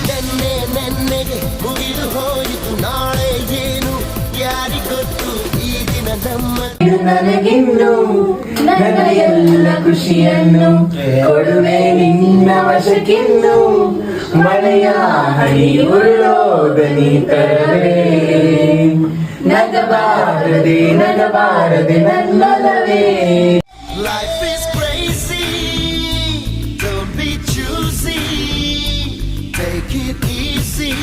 ನೆನ್ನೆ ನೆನ್ನೆಗೆ ಮುಗಿದು ಹೋಯಿತು, ನಾಳೆ ಏನು ಯಾರಿಗೊತ್ತು, ಈ ದಿನ ನಮ್ಮ ನನಗಿನ್ನು ನನ್ನ ಎಲ್ಲ ಖುಷಿಯನ್ನು ಕೊಡುವೆ ನಿನ್ನ ವಶಕ್ಕಿನ್ನು, ಮಳೆಯ ಹನಿ ಉರುಳೋದನಿ ತರವೇ, ನಗಬಾರದೆ ನಗಬಾರದೆ ನನ್ನಲವೇ. Life is crazy, don't be choosy, take it easy.